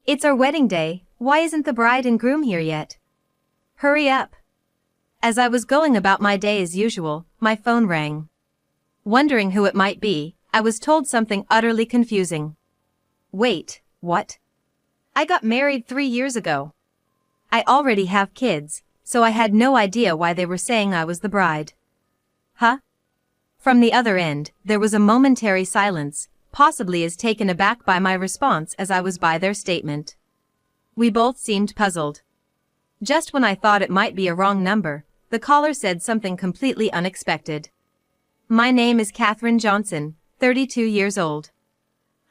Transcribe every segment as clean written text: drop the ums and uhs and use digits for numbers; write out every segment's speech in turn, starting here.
It's our wedding day, why isn't the bride and groom here yet? Hurry up. As I was going about my day as usual, my phone rang. Wondering who it might be, I was told something utterly confusing. Wait, what? I got married 3 years ago. I already have kids, so I had no idea why they were saying I was the bride. Huh? From the other end, there was a momentary silence, possibly as taken aback by my response as I was by their statement. We both seemed puzzled. Just when I thought it might be a wrong number, the caller said something completely unexpected. My name is Katherine Johnson, 32 years old.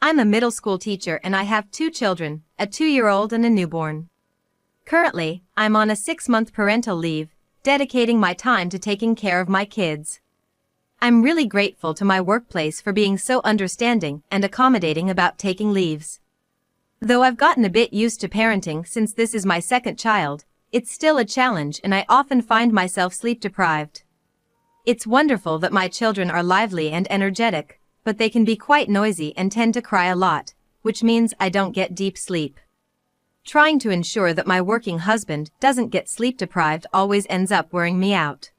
I'm a middle school teacher and I have 2 children, a 2-year-old and a newborn. Currently, I'm on a 6-month parental leave, dedicating my time to taking care of my kids. I'm really grateful to my workplace for being so understanding and accommodating about taking leaves. Though I've gotten a bit used to parenting since this is my 2nd child, it's still a challenge and I often find myself sleep deprived. It's wonderful that my children are lively and energetic, but they can be quite noisy and tend to cry a lot, which means I don't get deep sleep. Trying to ensure that my working husband doesn't get sleep deprived always ends up wearing me out.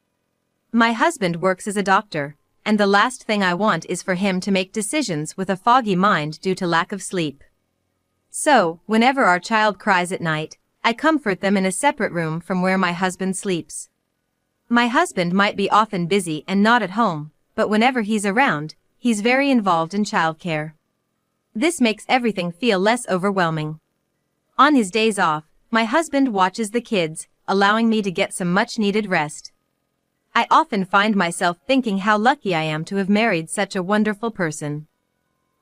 My husband works as a doctor, and the last thing I want is for him to make decisions with a foggy mind due to lack of sleep. So, whenever our child cries at night, I comfort them in a separate room from where my husband sleeps. My husband might be often busy and not at home, but whenever he's around, he's very involved in childcare. This makes everything feel less overwhelming. On his days off, my husband watches the kids, allowing me to get some much-needed rest. I often find myself thinking how lucky I am to have married such a wonderful person.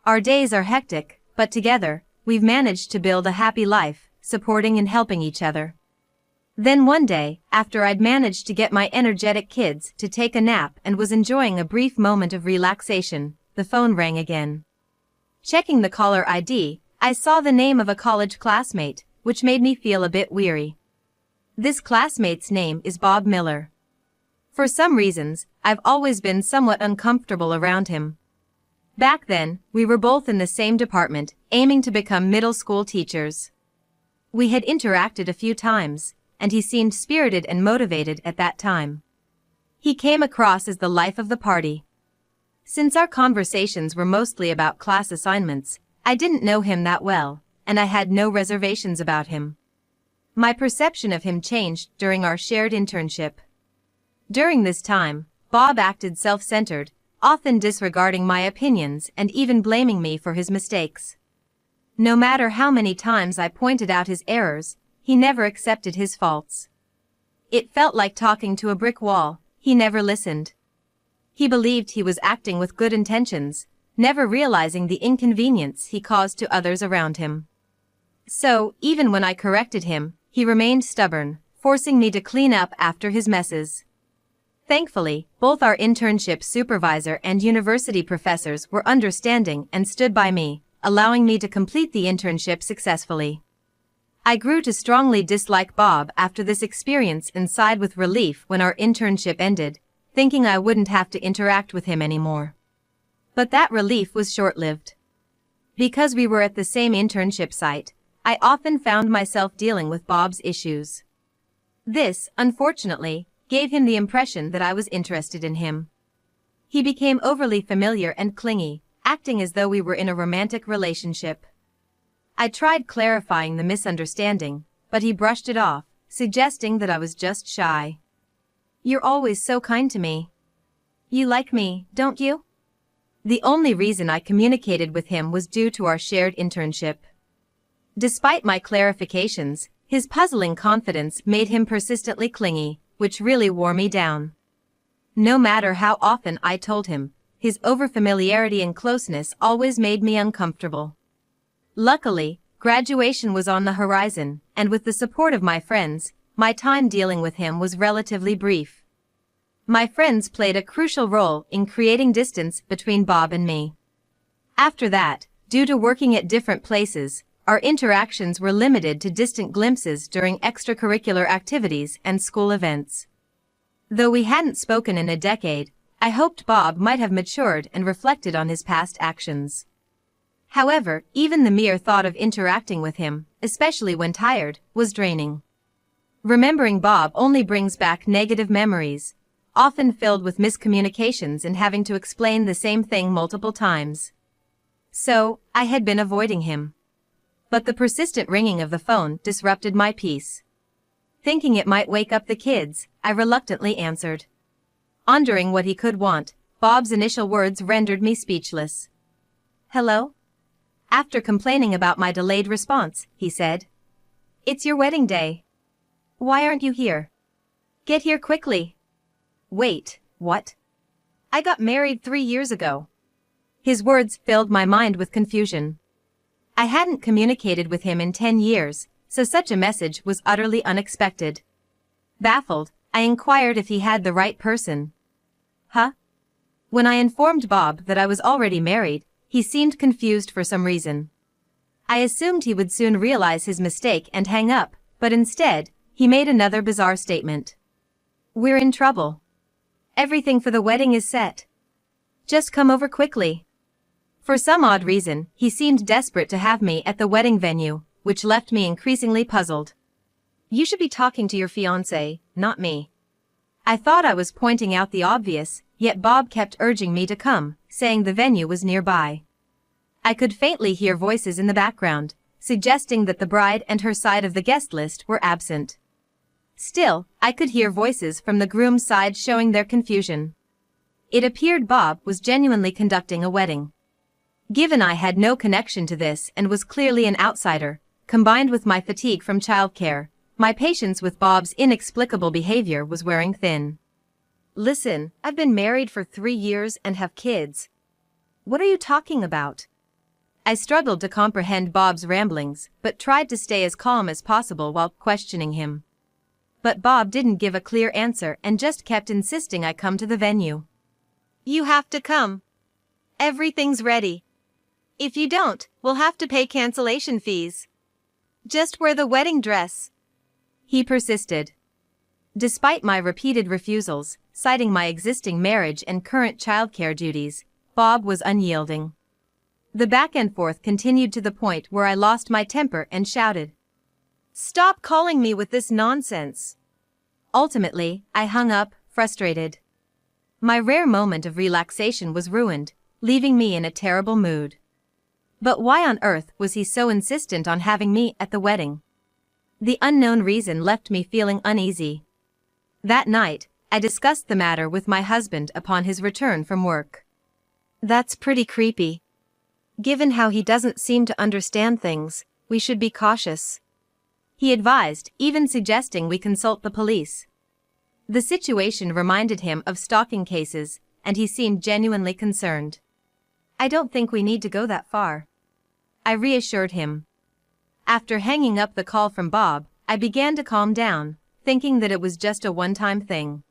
Our days are hectic, but together, we've managed to build a happy life, supporting and helping each other. Then one day, after I'd managed to get my energetic kids to take a nap and was enjoying a brief moment of relaxation, the phone rang again. Checking the caller ID, I saw the name of a college classmate, which made me feel a bit weary. This classmate's name is Bob Miller. For some reasons, I've always been somewhat uncomfortable around him. Back then, we were both in the same department, aiming to become middle school teachers. We had interacted a few times, and he seemed spirited and motivated at that time. He came across as the life of the party. Since our conversations were mostly about class assignments, I didn't know him that well, and I had no reservations about him. My perception of him changed during our shared internship. During this time, Bob acted self-centered, often disregarding my opinions and even blaming me for his mistakes. No matter how many times I pointed out his errors, he never accepted his faults. It felt like talking to a brick wall, he never listened. He believed he was acting with good intentions, never realizing the inconvenience he caused to others around him. So, even when I corrected him, he remained stubborn, forcing me to clean up after his messes. Thankfully, both our internship supervisor and university professors were understanding and stood by me, allowing me to complete the internship successfully. I grew to strongly dislike Bob after this experience and sighed with relief when our internship ended, thinking I wouldn't have to interact with him anymore. But that relief was short-lived. Because we were at the same internship site, I often found myself dealing with Bob's issues. This, unfortunately, gave him the impression that I was interested in him. He became overly familiar and clingy, acting as though we were in a romantic relationship. I tried clarifying the misunderstanding, but he brushed it off, suggesting that I was just shy. "You're always so kind to me. You like me, don't you?" The only reason I communicated with him was due to our shared internship. Despite my clarifications, his puzzling confidence made him persistently clingy, which really wore me down. No matter how often I told him, his overfamiliarity and closeness always made me uncomfortable. Luckily, graduation was on the horizon, and with the support of my friends, my time dealing with him was relatively brief. My friends played a crucial role in creating distance between Bob and me. After that, due to working at different places, our interactions were limited to distant glimpses during extracurricular activities and school events. Though we hadn't spoken in a decade, I hoped Bob might have matured and reflected on his past actions. However, even the mere thought of interacting with him, especially when tired, was draining. Remembering Bob only brings back negative memories, often filled with miscommunications and having to explain the same thing multiple times. So, I had been avoiding him. But the persistent ringing of the phone disrupted my peace. Thinking it might wake up the kids, I reluctantly answered. Wondering what he could want, Bob's initial words rendered me speechless. "Hello?" After complaining about my delayed response, he said. "It's your wedding day. Why aren't you here? Get here quickly." Wait, what? I got married 3 years ago. His words filled my mind with confusion. I hadn't communicated with him in 10 years, so such a message was utterly unexpected. Baffled, I inquired if he had the right person. Huh? When I informed Bob that I was already married, he seemed confused for some reason. I assumed he would soon realize his mistake and hang up, but instead, he made another bizarre statement. "We're in trouble. Everything for the wedding is set. Just come over quickly." For some odd reason, he seemed desperate to have me at the wedding venue, which left me increasingly puzzled. "You should be talking to your fiancé, not me." I thought I was pointing out the obvious, yet Bob kept urging me to come, saying the venue was nearby. I could faintly hear voices in the background, suggesting that the bride and her side of the guest list were absent. Still, I could hear voices from the groom's side showing their confusion. It appeared Bob was genuinely conducting a wedding. Given I had no connection to this and was clearly an outsider, combined with my fatigue from childcare, my patience with Bob's inexplicable behavior was wearing thin. "Listen, I've been married for 3 years and have kids. What are you talking about?" I struggled to comprehend Bob's ramblings, but tried to stay as calm as possible while questioning him. But Bob didn't give a clear answer and just kept insisting I come to the venue. "You have to come. Everything's ready. If you don't, we'll have to pay cancellation fees. Just wear the wedding dress." He persisted. Despite my repeated refusals, citing my existing marriage and current childcare duties, Bob was unyielding. The back and forth continued to the point where I lost my temper and shouted, "Stop calling me with this nonsense." Ultimately, I hung up, frustrated. My rare moment of relaxation was ruined, leaving me in a terrible mood. But why on earth was he so insistent on having me at the wedding? The unknown reason left me feeling uneasy. That night, I discussed the matter with my husband upon his return from work. "That's pretty creepy. Given how he doesn't seem to understand things, we should be cautious," he advised, even suggesting we consult the police. The situation reminded him of stalking cases, and he seemed genuinely concerned. "I don't think we need to go that far," I reassured him. After hanging up the call from Bob, I began to calm down, thinking that it was just a one-time thing.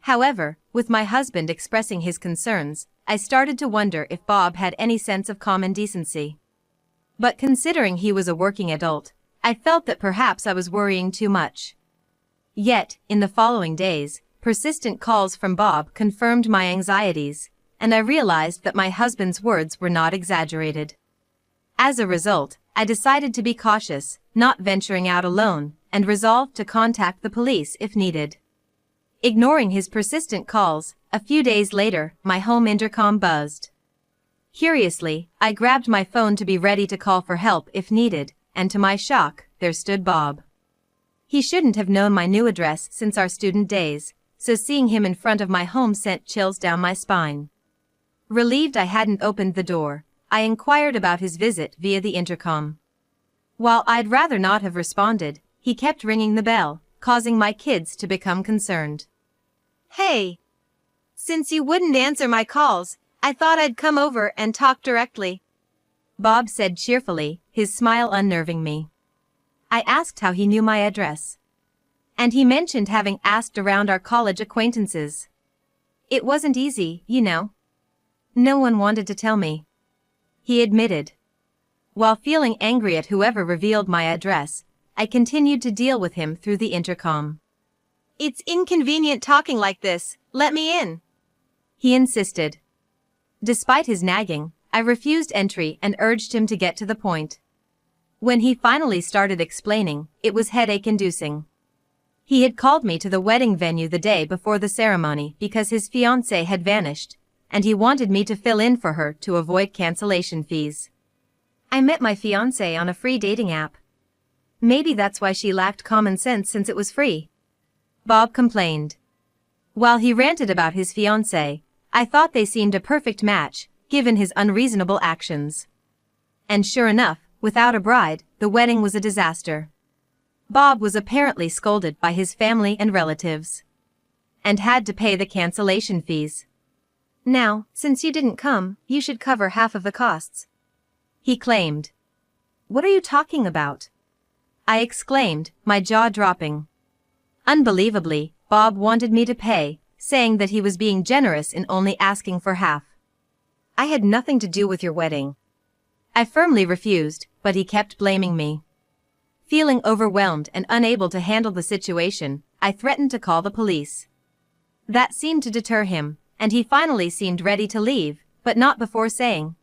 However, with my husband expressing his concerns, I started to wonder if Bob had any sense of common decency. But considering he was a working adult, I felt that perhaps I was worrying too much. Yet, in the following days, persistent calls from Bob confirmed my anxieties, and I realized that my husband's words were not exaggerated. As a result, I decided to be cautious, not venturing out alone, and resolved to contact the police if needed. Ignoring his persistent calls, a few days later, my home intercom buzzed. Curiously, I grabbed my phone to be ready to call for help if needed, and to my shock, there stood Bob. He shouldn't have known my new address since our student days, so seeing him in front of my home sent chills down my spine. Relieved I hadn't opened the door, I inquired about his visit via the intercom. While I'd rather not have responded, he kept ringing the bell, causing my kids to become concerned. "Hey! Since you wouldn't answer my calls, I thought I'd come over and talk directly," Bob said cheerfully, his smile unnerving me. I asked how he knew my address. And he mentioned having asked around our college acquaintances. "It wasn't easy, you know. No one wanted to tell me," he admitted. While feeling angry at whoever revealed my address, I continued to deal with him through the intercom. "It's inconvenient talking like this, let me in," he insisted. Despite his nagging, I refused entry and urged him to get to the point. When he finally started explaining, it was headache-inducing. He had called me to the wedding venue the day before the ceremony because his fiancé had vanished, and he wanted me to fill in for her to avoid cancellation fees. I met my fiancé on a free dating app. Maybe that's why she lacked common sense since it was free. Bob complained. While he ranted about his fiancé, I thought they seemed a perfect match, given his unreasonable actions. And sure enough, without a bride, the wedding was a disaster. Bob was apparently scolded by his family and relatives, and had to pay the cancellation fees. Now, since you didn't come, you should cover half of the costs, he claimed. What are you talking about? I exclaimed, my jaw dropping. Unbelievably, Bob wanted me to pay, saying that he was being generous in only asking for half. I had nothing to do with your wedding. I firmly refused, but he kept blaming me. Feeling overwhelmed and unable to handle the situation, I threatened to call the police. That seemed to deter him, and he finally seemed ready to leave, but not before saying,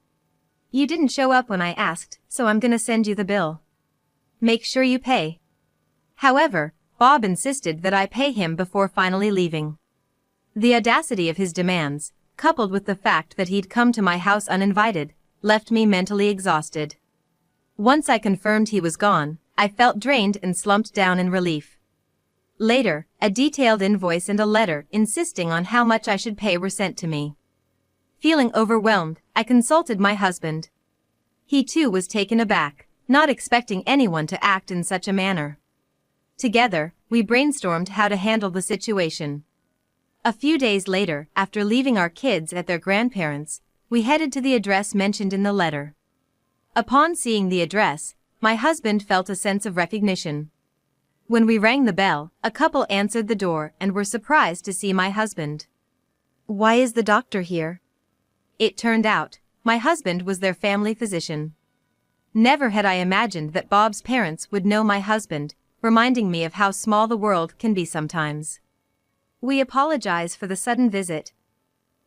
"You didn't show up when I asked, so I'm gonna send you the bill. Make sure you pay." However, Bob insisted that I pay him before finally leaving. The audacity of his demands, coupled with the fact that he'd come to my house uninvited, left me mentally exhausted. Once I confirmed he was gone, I felt drained and slumped down in relief. Later, a detailed invoice and a letter insisting on how much I should pay were sent to me. Feeling overwhelmed, I consulted my husband. He too was taken aback, not expecting anyone to act in such a manner. Together, we brainstormed how to handle the situation. A few days later, after leaving our kids at their grandparents', we headed to the address mentioned in the letter. Upon seeing the address, my husband felt a sense of recognition. When we rang the bell, a couple answered the door and were surprised to see my husband. "Why is the doctor here?" It turned out, my husband was their family physician. Never had I imagined that Bob's parents would know my husband, reminding me of how small the world can be sometimes. "We apologize for the sudden visit,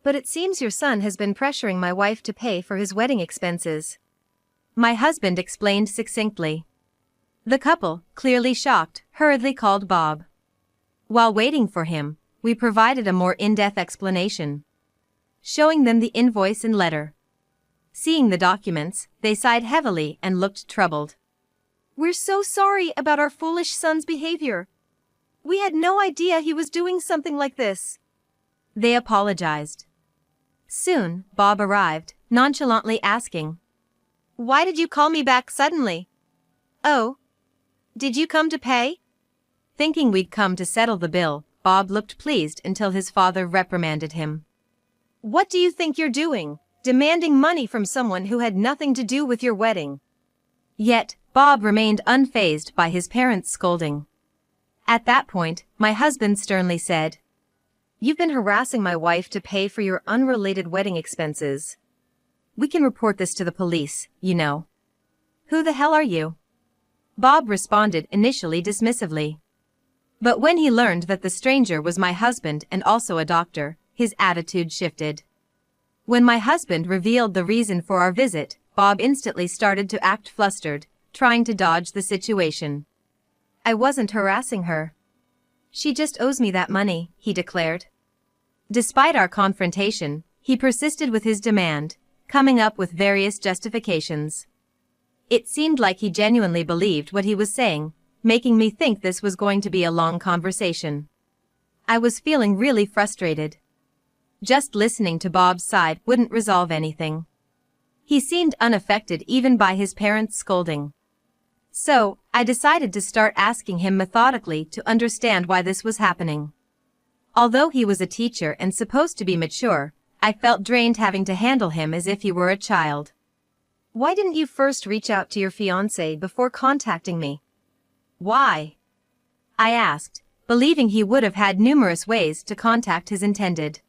but it seems your son has been pressuring my wife to pay for his wedding expenses," my husband explained succinctly. The couple, clearly shocked, hurriedly called Bob. While waiting for him, we provided a more in-depth explanation, showing them the invoice and letter. Seeing the documents, they sighed heavily and looked troubled. "We're so sorry about our foolish son's behavior. We had no idea he was doing something like this," they apologized. Soon, Bob arrived, nonchalantly asking, "Why did you call me back suddenly? Oh, did you come to pay?" Thinking we'd come to settle the bill, Bob looked pleased until his father reprimanded him. "What do you think you're doing, demanding money from someone who had nothing to do with your wedding?" Yet, Bob remained unfazed by his parents' scolding. At that point, my husband sternly said, "You've been harassing my wife to pay for your unrelated wedding expenses. We can report this to the police, you know." "Who the hell are you?" Bob responded initially dismissively. But when he learned that the stranger was my husband and also a doctor, his attitude shifted. When my husband revealed the reason for our visit, Bob instantly started to act flustered, trying to dodge the situation. "I wasn't harassing her. She just owes me that money," he declared. Despite our confrontation, he persisted with his demand, coming up with various justifications. It seemed like he genuinely believed what he was saying, making me think this was going to be a long conversation. I was feeling really frustrated. Just listening to Bob's side wouldn't resolve anything. He seemed unaffected even by his parents' scolding. So, I decided to start asking him methodically to understand why this was happening. Although he was a teacher and supposed to be mature, I felt drained having to handle him as if he were a child. "Why didn't you first reach out to your fiancé before contacting me?" "Why?" I asked, believing he would have had numerous ways to contact his intended.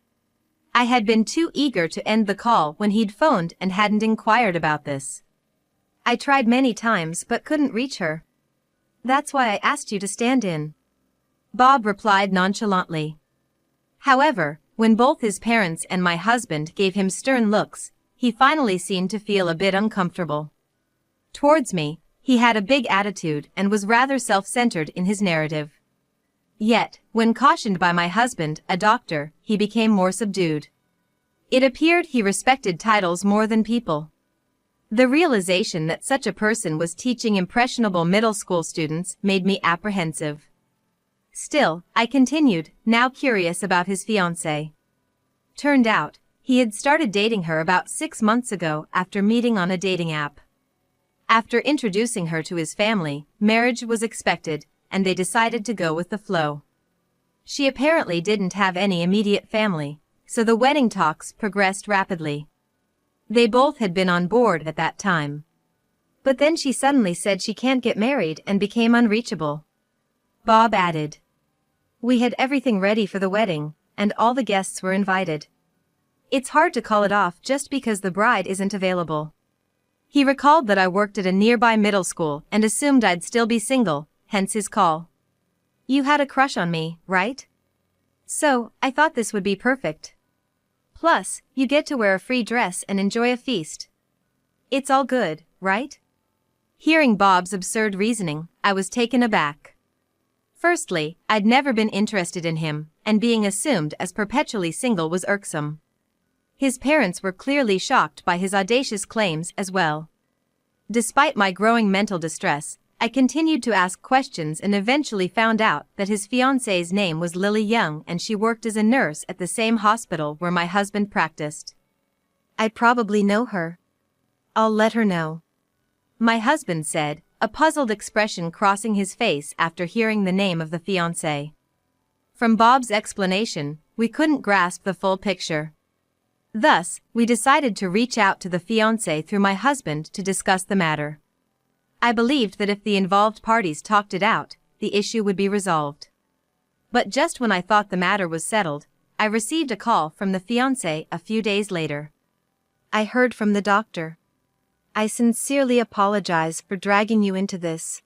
I had been too eager to end the call when he'd phoned and hadn't inquired about this. "I tried many times but couldn't reach her. That's why I asked you to stand in," Bob replied nonchalantly. However, when both his parents and my husband gave him stern looks, he finally seemed to feel a bit uncomfortable. Towards me, he had a big attitude and was rather self-centered in his narrative. Yet, when cautioned by my husband, a doctor, he became more subdued. It appeared he respected titles more than people. The realization that such a person was teaching impressionable middle school students made me apprehensive. Still, I continued, now curious about his fiancée. Turned out, he had started dating her about 6 months ago after meeting on a dating app. After introducing her to his family, marriage was expected, and they decided to go with the flow. She apparently didn't have any immediate family, so the wedding talks progressed rapidly. They both had been on board at that time. But then she suddenly said she can't get married and became unreachable. Bob added. We had everything ready for the wedding, and all the guests were invited. It's hard to call it off just because the bride isn't available. He recalled that I worked at a nearby middle school and assumed I'd still be single, hence his call. You had a crush on me, right? So, I thought this would be perfect. Plus, you get to wear a free dress and enjoy a feast. It's all good, right? Hearing Bob's absurd reasoning, I was taken aback. Firstly, I'd never been interested in him, and being assumed as perpetually single was irksome. His parents were clearly shocked by his audacious claims as well. Despite my growing mental distress, I continued to ask questions and eventually found out that his fiancée's name was Lily Young and she worked as a nurse at the same hospital where my husband practiced. I probably know her. I'll let her know. My husband said, a puzzled expression crossing his face after hearing the name of the fiancé. From Bob's explanation, we couldn't grasp the full picture. Thus, we decided to reach out to the fiancé through my husband to discuss the matter. I believed that if the involved parties talked it out, the issue would be resolved. But just when I thought the matter was settled, I received a call from the fiancé a few days later. I heard from the doctor. I sincerely apologize for dragging you into this.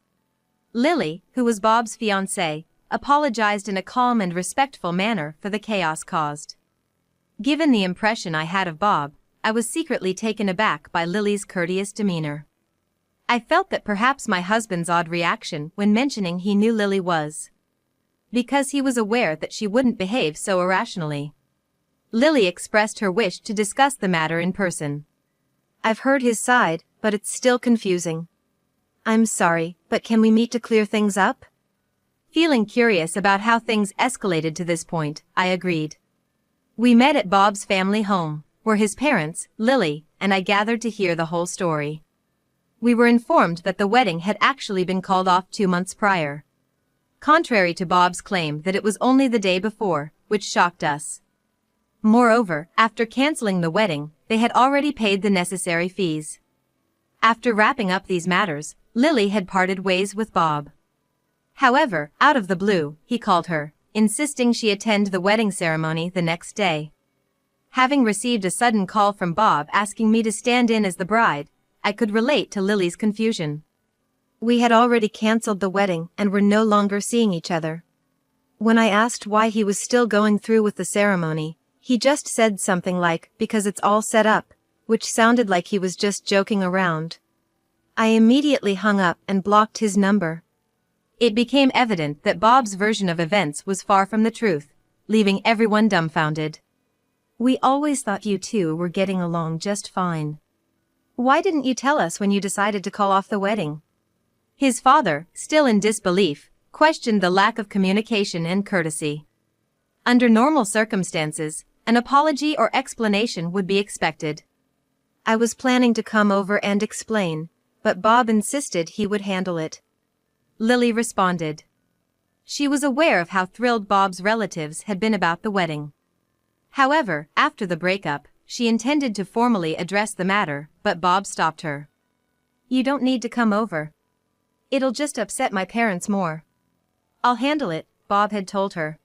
Lily, who was Bob's fiancée, apologized in a calm and respectful manner for the chaos caused. Given the impression I had of Bob, I was secretly taken aback by Lily's courteous demeanor. I felt that perhaps my husband's odd reaction when mentioning he knew Lily was because he was aware that she wouldn't behave so irrationally. Lily expressed her wish to discuss the matter in person. I've heard his side, but it's still confusing. I'm sorry, but can we meet to clear things up? Feeling curious about how things escalated to this point, I agreed. We met at Bob's family home, where his parents, Lily, and I gathered to hear the whole story. We were informed that the wedding had actually been called off 2 months prior. Contrary to Bob's claim that it was only the day before, which shocked us. Moreover, after canceling the wedding, they had already paid the necessary fees. After wrapping up these matters, Lily had parted ways with Bob. However, out of the blue, he called her, insisting she attend the wedding ceremony the next day. Having received a sudden call from Bob asking me to stand in as the bride, I could relate to Lily's confusion. We had already cancelled the wedding and were no longer seeing each other. When I asked why he was still going through with the ceremony, he just said something like, because it's all set up, which sounded like he was just joking around. I immediately hung up and blocked his number. It became evident that Bob's version of events was far from the truth, leaving everyone dumbfounded. We always thought you two were getting along just fine. Why didn't you tell us when you decided to call off the wedding? His father, still in disbelief, questioned the lack of communication and courtesy. Under normal circumstances, an apology or explanation would be expected. I was planning to come over and explain, but Bob insisted he would handle it. Lily responded. She was aware of how thrilled Bob's relatives had been about the wedding. However, after the breakup, she intended to formally address the matter, but Bob stopped her. You don't need to come over. It'll just upset my parents more. I'll handle it, Bob had told her.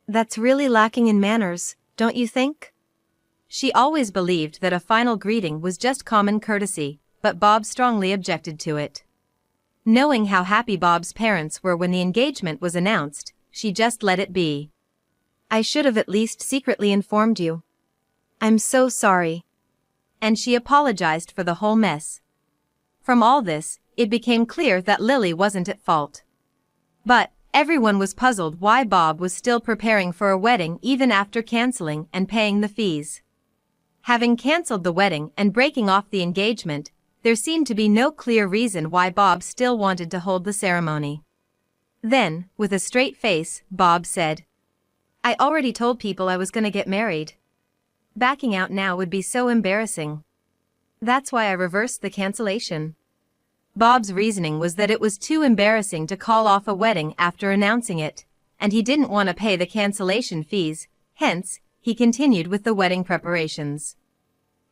That's really lacking in manners, don't you think? She always believed that a final greeting was just common courtesy, but Bob strongly objected to it. Knowing how happy Bob's parents were when the engagement was announced, she just let it be. I should have at least secretly informed you. I'm so sorry. and she apologized for the whole mess. From all this, it became clear that Lily wasn't at fault. But everyone was puzzled why Bob was still preparing for a wedding even after canceling and paying the fees. Having canceled the wedding and breaking off the engagement, there seemed to be no clear reason why Bob still wanted to hold the ceremony. Then, with a straight face, Bob said, "I already told people I was gonna get married. Backing out now would be so embarrassing. That's why I reversed the cancellation." Bob's reasoning was that it was too embarrassing to call off a wedding after announcing it, and he didn't want to pay the cancellation fees, hence, he continued with the wedding preparations.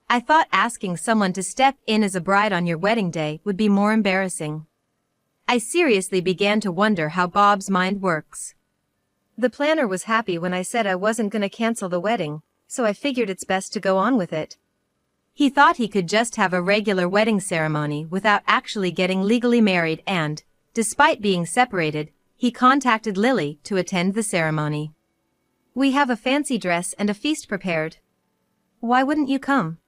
"I thought asking someone to step in as a bride on your wedding day would be more embarrassing." I seriously began to wonder how Bob's mind works. The planner was happy when I said I wasn't gonna cancel the wedding, so I figured it's best to go on with it. He thought he could just have a regular wedding ceremony without actually getting legally married and, despite being separated, he contacted Lily to attend the ceremony. "We have a fancy dress and a feast prepared. Why wouldn't you come?"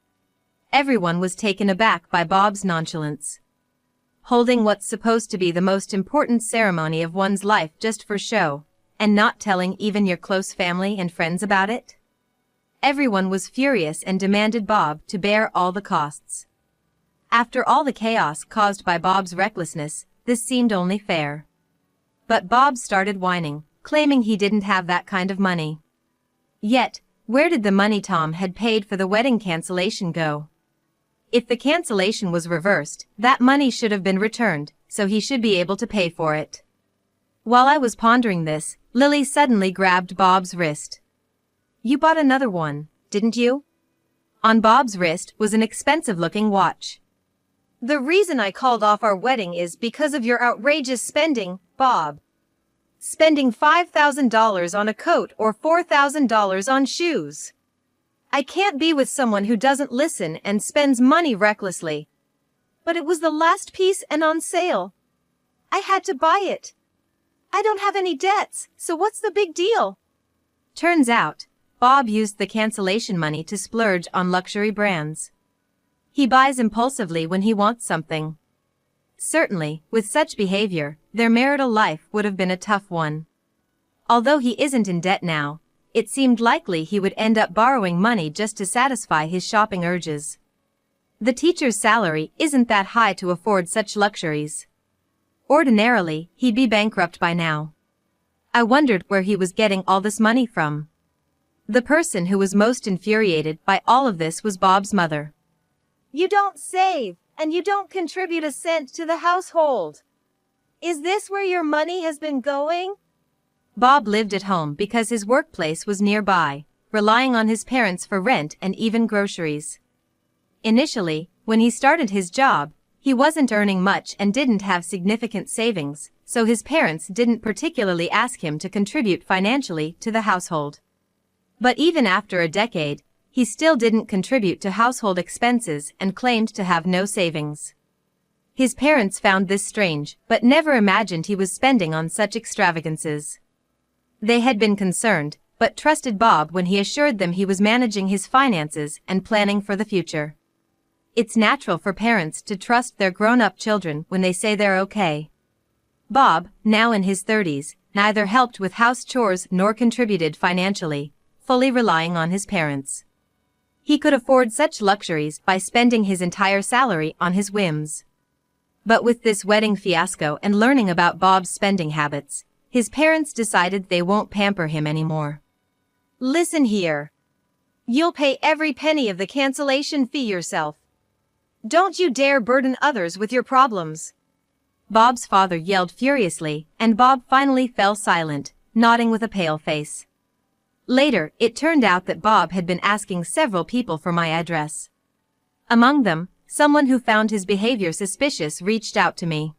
Everyone was taken aback by Bob's nonchalance. Holding what's supposed to be the most important ceremony of one's life just for show, and not telling even your close family and friends about it? Everyone was furious and demanded Bob to bear all the costs. After all the chaos caused by Bob's recklessness, this seemed only fair. But Bob started whining, claiming he didn't have that kind of money. Yet, where did the money Tom had paid for the wedding cancellation go? If the cancellation was reversed, that money should have been returned, so he should be able to pay for it. While I was pondering this, Lily suddenly grabbed Bob's wrist. "You bought another one, didn't you?" On Bob's wrist was an expensive-looking watch. "The reason I called off our wedding is because of your outrageous spending, Bob. Spending $5,000 on a coat or $4,000 on shoes. I can't be with someone who doesn't listen and spends money recklessly. But it was the last piece and on sale. I had to buy it. I don't have any debts, so what's the big deal?" Turns out, Bob used the cancellation money to splurge on luxury brands. He buys impulsively when he wants something. Certainly, with such behavior, their marital life would have been a tough one. Although he isn't in debt now, it seemed likely he would end up borrowing money just to satisfy his shopping urges. The teacher's salary isn't that high to afford such luxuries. Ordinarily, he'd be bankrupt by now. I wondered where he was getting all this money from. The person who was most infuriated by all of this was Bob's mother. "You don't save, and you don't contribute a cent to the household. Is this where your money has been going?" Bob lived at home because his workplace was nearby, relying on his parents for rent and even groceries. Initially, when he started his job, he wasn't earning much and didn't have significant savings, so his parents didn't particularly ask him to contribute financially to the household. But even after a decade, he still didn't contribute to household expenses and claimed to have no savings. His parents found this strange, but never imagined he was spending on such extravagances. They had been concerned, but trusted Bob when he assured them he was managing his finances and planning for the future. It's natural for parents to trust their grown-up children when they say they're okay. Bob, now in his 30s, neither helped with house chores nor contributed financially, fully relying on his parents. He could afford such luxuries by spending his entire salary on his whims. But with this wedding fiasco and learning about Bob's spending habits, his parents decided they won't pamper him anymore. "Listen here. You'll pay every penny of the cancellation fee yourself. Don't you dare burden others with your problems." Bob's father yelled furiously, and Bob finally fell silent, nodding with a pale face. Later, it turned out that Bob had been asking several people for my address. Among them, someone who found his behavior suspicious reached out to me.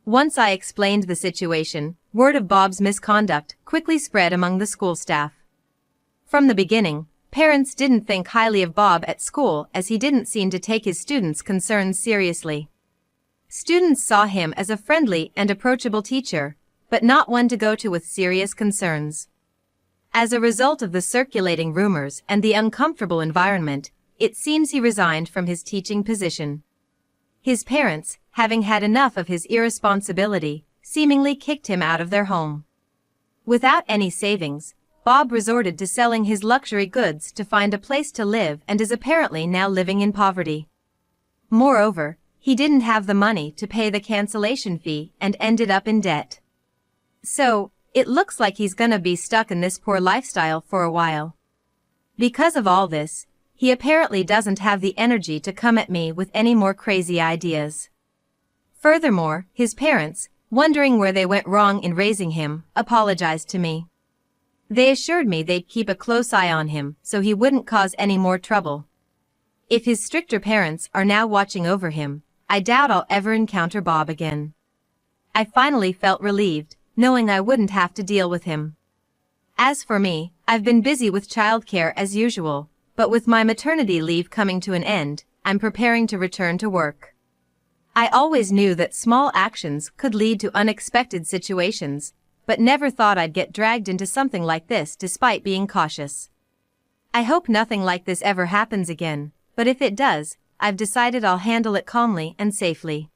Once I explained the situation, word of Bob's misconduct quickly spread among the school staff. From the beginning, parents didn't think highly of Bob at school as he didn't seem to take his students' concerns seriously. Students saw him as a friendly and approachable teacher, but not one to go to with serious concerns. As a result of the circulating rumors and the uncomfortable environment, it seems he resigned from his teaching position. His parents, having had enough of his irresponsibility, seemingly kicked him out of their home. Without any savings, Bob resorted to selling his luxury goods to find a place to live and is apparently now living in poverty. Moreover, he didn't have the money to pay the cancellation fee and ended up in debt. So, it looks like he's gonna be stuck in this poor lifestyle for a while. Because of all this, he apparently doesn't have the energy to come at me with any more crazy ideas. Furthermore, his parents, wondering where they went wrong in raising him, apologized to me. They assured me they'd keep a close eye on him so he wouldn't cause any more trouble. If his stricter parents are now watching over him, I doubt I'll ever encounter Bob again. I finally felt relieved, knowing I wouldn't have to deal with him. As for me, I've been busy with childcare as usual, but with my maternity leave coming to an end, I'm preparing to return to work. I always knew that small actions could lead to unexpected situations, but never thought I'd get dragged into something like this despite being cautious. I hope nothing like this ever happens again, but if it does, I've decided I'll handle it calmly and safely.